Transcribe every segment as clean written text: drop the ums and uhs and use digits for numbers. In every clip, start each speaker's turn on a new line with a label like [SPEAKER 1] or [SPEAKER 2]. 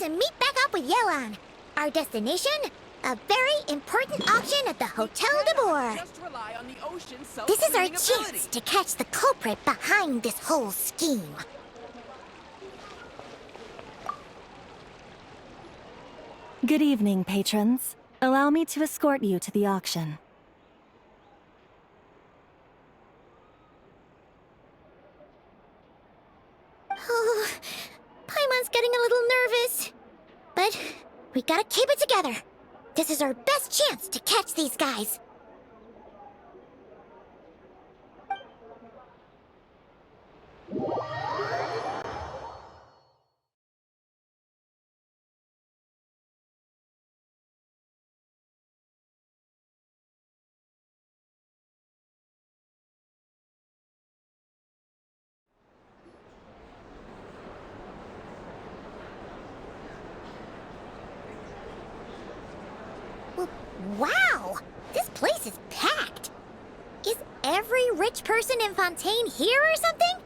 [SPEAKER 1] to meet back up with Yelan. Our destination? A very important auction at the Hotel Debord. This is our chance to catch the culprit behind this whole scheme.
[SPEAKER 2] Good evening, patrons. Allow me to escort you to the auction.
[SPEAKER 1] Oh, Paimon's getting a little nervous. But we gotta keep it together. This is our best chance to catch these guys. Wow! This place is packed! Is every rich person in Fontaine here or something?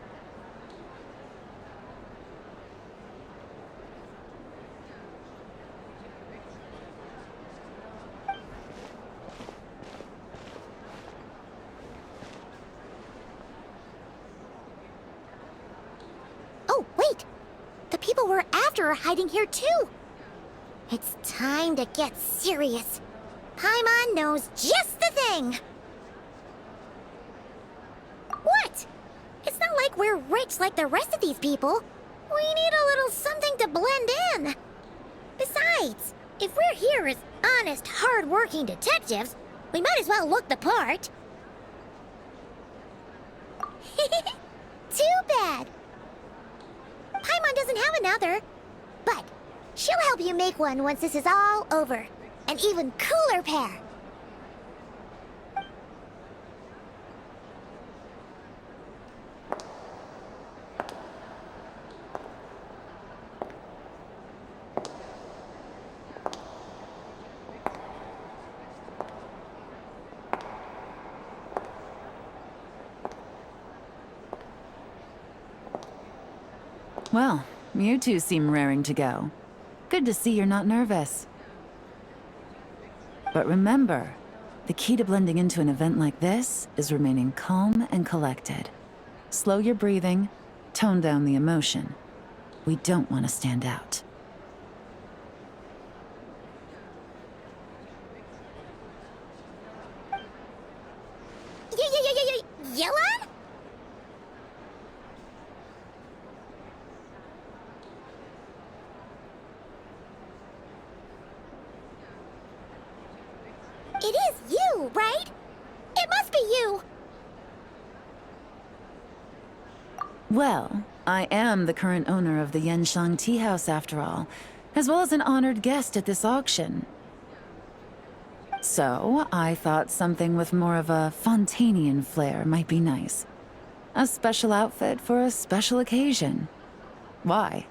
[SPEAKER 1] Oh, wait! The people we're after are hiding here too! It's time to get serious. Paimon knows just the thing! What? It's not like we're rich like the rest of these people. We need a little something to blend in. Besides, if we're here as honest, hard-working detectives, we might as well look the part. Too bad. Paimon doesn't have another, but she'll help you make one once this is all over. An even cooler pair.
[SPEAKER 3] Well, you two seem raring to go. Good to see you're not nervous. But remember, the key to blending into an event like this is remaining calm and collected. Slow your breathing, tone down the emotion. We don't want to stand out.
[SPEAKER 1] Yelan? It is you, right? It must be you!
[SPEAKER 3] Well, I am the current owner of the Yenshang Tea House after all, as well as an honored guest at this auction. So, I thought something with more of a Fontainian flair might be nice. A special outfit for a special occasion. Why?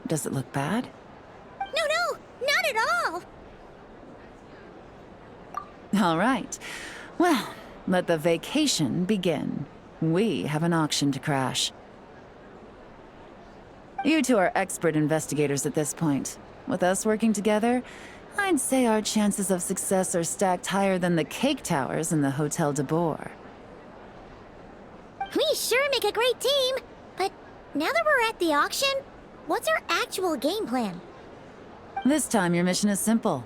[SPEAKER 3] Does it look bad?
[SPEAKER 1] No, not at all!
[SPEAKER 3] All right. Well, let the vacation begin. We have an auction to crash. You two are expert investigators at this point. With us working together, I'd say our chances of success are stacked higher than the cake towers in the Hotel Debord.
[SPEAKER 1] We sure make a great team, but now that we're at the auction, what's our actual game plan?
[SPEAKER 3] This time your mission is simple.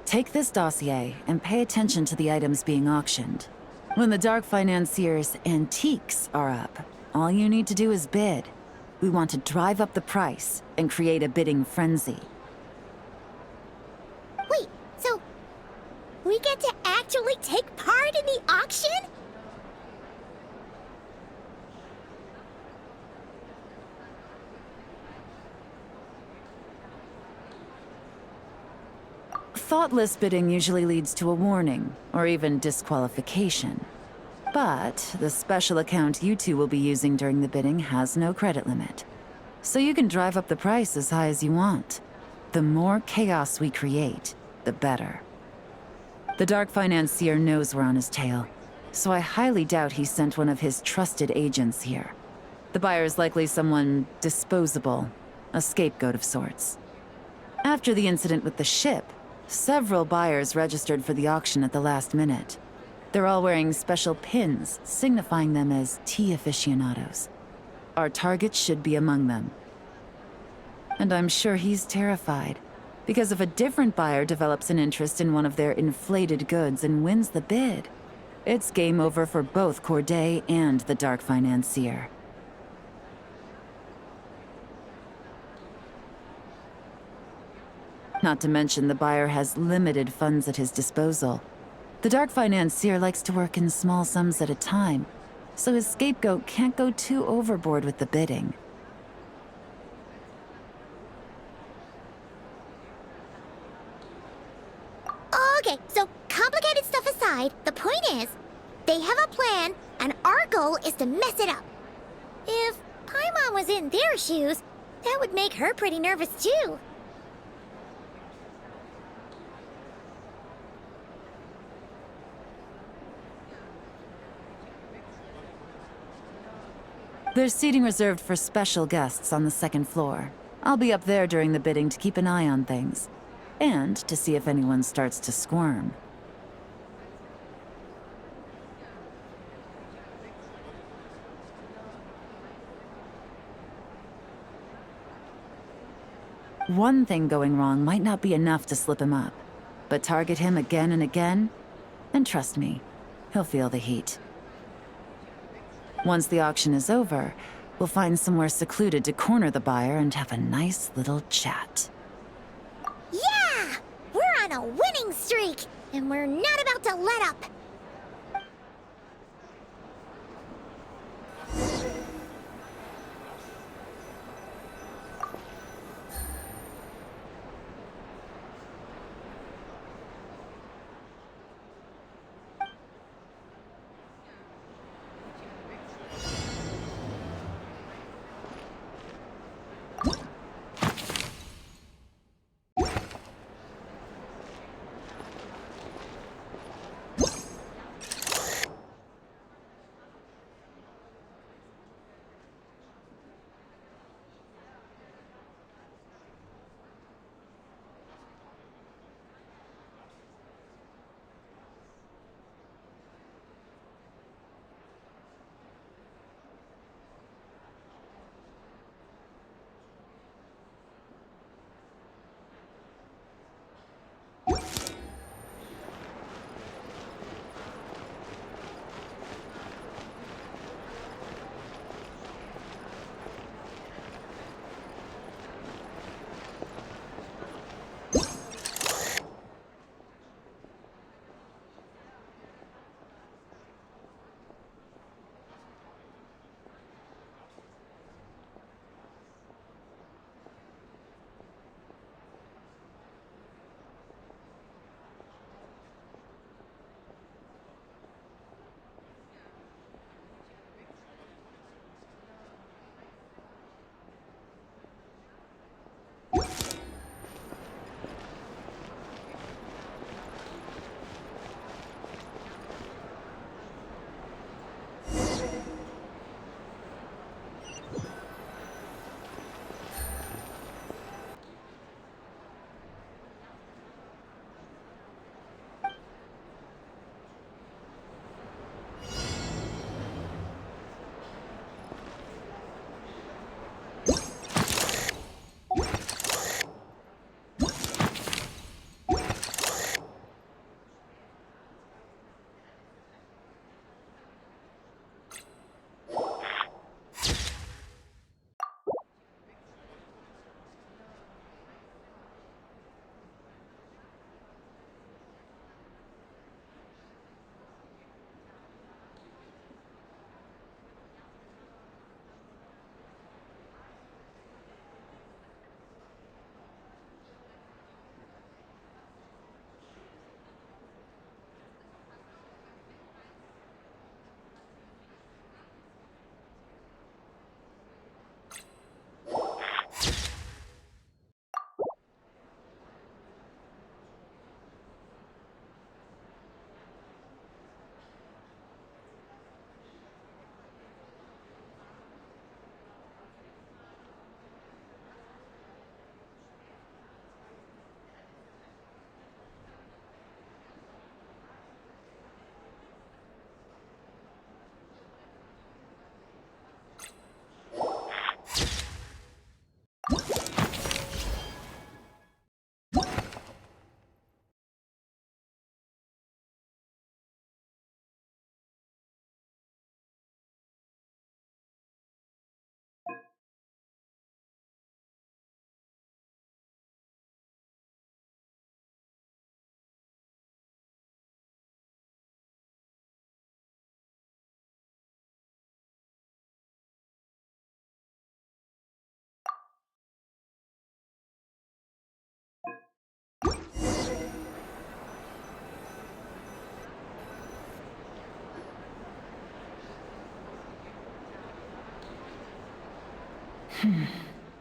[SPEAKER 3] Take this dossier and pay attention to the items being auctioned. When the Dark Financier's antiques are up, all you need to do is bid. We want to drive up the price and create a bidding frenzy.
[SPEAKER 1] Wait, so we get to actually take part in the auction?
[SPEAKER 3] Thoughtless bidding usually leads to a warning, or even disqualification. But the special account you two will be using during the bidding has no credit limit. So you can drive up the price as high as you want. The more chaos we create, the better. The Dark Financier knows we're on his tail, so I highly doubt he sent one of his trusted agents here. The buyer is likely someone disposable, a scapegoat of sorts. After the incident with the ship, several buyers registered for the auction at the last minute. They're all wearing special pins, signifying them as tea aficionados. Our target should be among them. And I'm sure he's terrified, because if a different buyer develops an interest in one of their inflated goods and wins the bid, it's game over for both Corday and the Dark Financier. Not to mention the buyer has limited funds at his disposal. The Dark Financier likes to work in small sums at a time, so his scapegoat can't go too overboard with the bidding.
[SPEAKER 1] Okay, so complicated stuff aside, the point is, they have a plan, and our goal is to mess it up. If Paimon was in their shoes, that would make her pretty nervous too.
[SPEAKER 3] There's seating reserved for special guests on the second floor. I'll be up there during the bidding to keep an eye on things, and to see if anyone starts to squirm. One thing going wrong might not be enough to slip him up, but target him again and again, and trust me, he'll feel the heat. Once the auction is over, we'll find somewhere secluded to corner the buyer and have a nice little chat.
[SPEAKER 1] Yeah! We're on a winning streak, and we're not about to let up.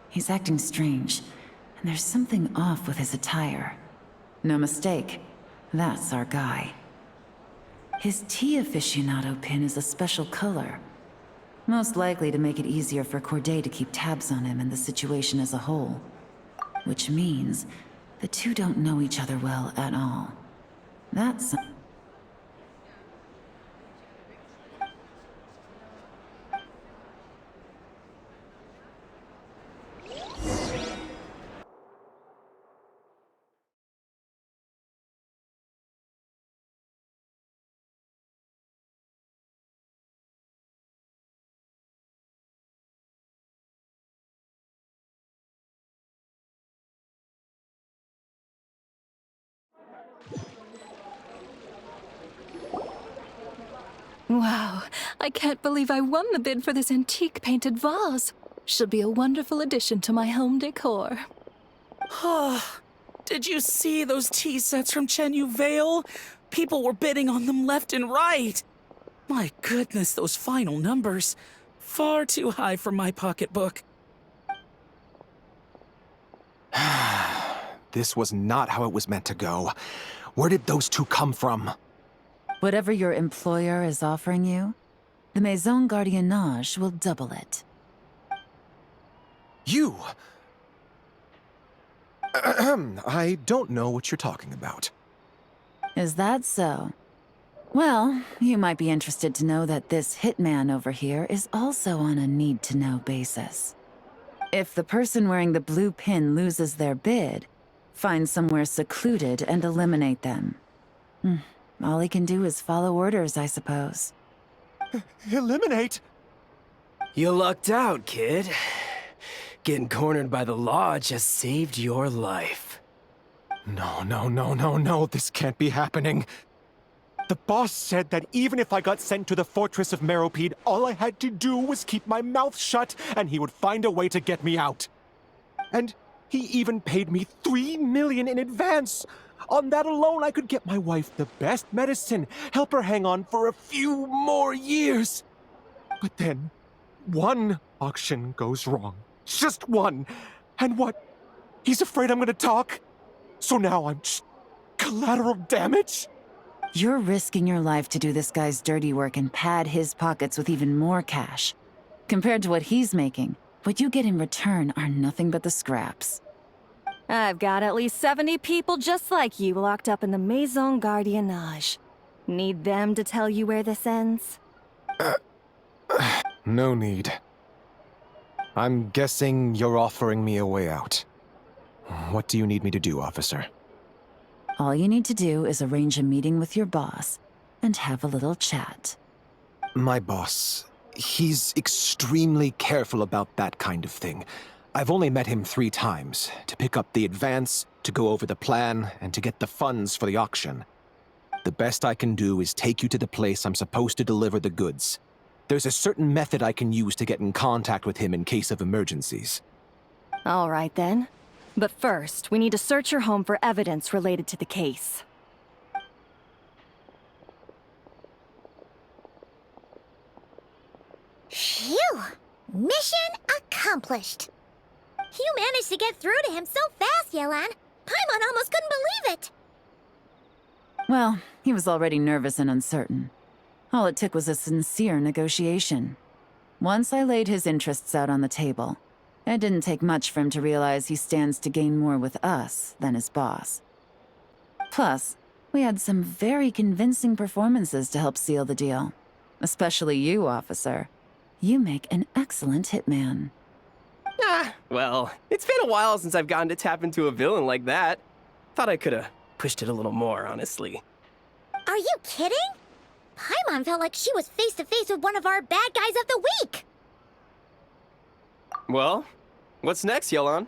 [SPEAKER 3] He's acting strange, and there's something off with his attire. No mistake, that's our guy. His tea aficionado pin is a special color. Most likely to make it easier for Corday to keep tabs on him and the situation as a whole. Which means the two don't know each other well at all. That's...
[SPEAKER 2] Wow, I can't believe I won the bid for this antique painted vase. Should be a wonderful addition to my home decor.
[SPEAKER 4] Did you see those tea sets from Chenyu Vale? People were bidding on them left and right. My goodness, those final numbers. Far too high for my pocketbook.
[SPEAKER 5] This was not how it was meant to go. Where did those two come from?
[SPEAKER 3] Whatever your employer is offering you, the Maison Gardiennage will double it.
[SPEAKER 5] You! I don't know what you're talking about.
[SPEAKER 3] Is that so? Well, you might be interested to know that this hitman over here is also on a need-to-know basis. If the person wearing the blue pin loses their bid, find somewhere secluded and eliminate them. All he can do is follow orders, I suppose.
[SPEAKER 5] Eliminate?
[SPEAKER 6] You lucked out, kid. Getting cornered by the law just saved your life.
[SPEAKER 5] No, this can't be happening. The boss said that even if I got sent to the Fortress of Meropide, all I had to do was keep my mouth shut, and he would find a way to get me out. And he even paid me $3 million in advance. On that alone, I could get my wife the best medicine, help her hang on for a few more years. But then, one auction goes wrong. Just one. And what? He's afraid I'm gonna talk? So now I'm just collateral damage?
[SPEAKER 3] You're risking your life to do this guy's dirty work and pad his pockets with even more cash. Compared to what he's making, what you get in return are nothing but the scraps.
[SPEAKER 2] I've got at least 70 people just like you locked up in the Maison Gardiennage. Need them to tell you where this ends?
[SPEAKER 5] No need. I'm guessing you're offering me a way out. What do you need me to do, officer?
[SPEAKER 3] All you need to do is arrange a meeting with your boss and have a little chat.
[SPEAKER 5] My boss, he's extremely careful about that kind of thing. I've only met him 3 times, to pick up the advance, to go over the plan, and to get the funds for the auction. The best I can do is take you to the place I'm supposed to deliver the goods. There's a certain method I can use to get in contact with him in case of emergencies.
[SPEAKER 2] All right then. But first, we need to search your home for evidence related to the case.
[SPEAKER 1] Phew! Mission accomplished. You managed to get through to him so fast, Yelan. Paimon almost couldn't believe it.
[SPEAKER 3] Well, he was already nervous and uncertain. All it took was a sincere negotiation. Once I laid his interests out on the table, it didn't take much for him to realize he stands to gain more with us than his boss. Plus, we had some very convincing performances to help seal the deal. Especially you, officer. You make an excellent hitman.
[SPEAKER 6] Well, it's been a while since I've gotten to tap into a villain like that. Thought I could've pushed it a little more, honestly.
[SPEAKER 1] Are you kidding? Paimon felt like she was face to face with one of our bad guys of the week.
[SPEAKER 6] Well, what's next, Yelan?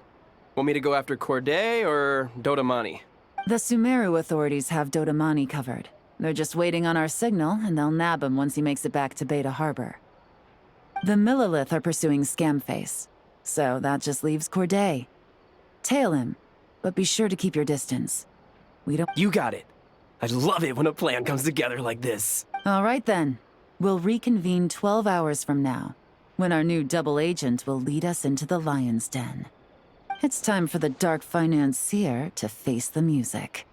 [SPEAKER 6] Want me to go after Corday or Dodamani?
[SPEAKER 3] The Sumeru authorities have Dodamani covered. They're just waiting on our signal, and they'll nab him once he makes it back to Beta Harbor. The Millilith are pursuing Scamface, so that just leaves Corday. Tail him, but be sure to keep your distance. We don't—
[SPEAKER 6] You got it. I love it when a plan comes together like this.
[SPEAKER 3] All right then. We'll reconvene 12 hours from now. when our new double agent will lead us into the Lion's Den. It's time for the Dark Financier to face the music.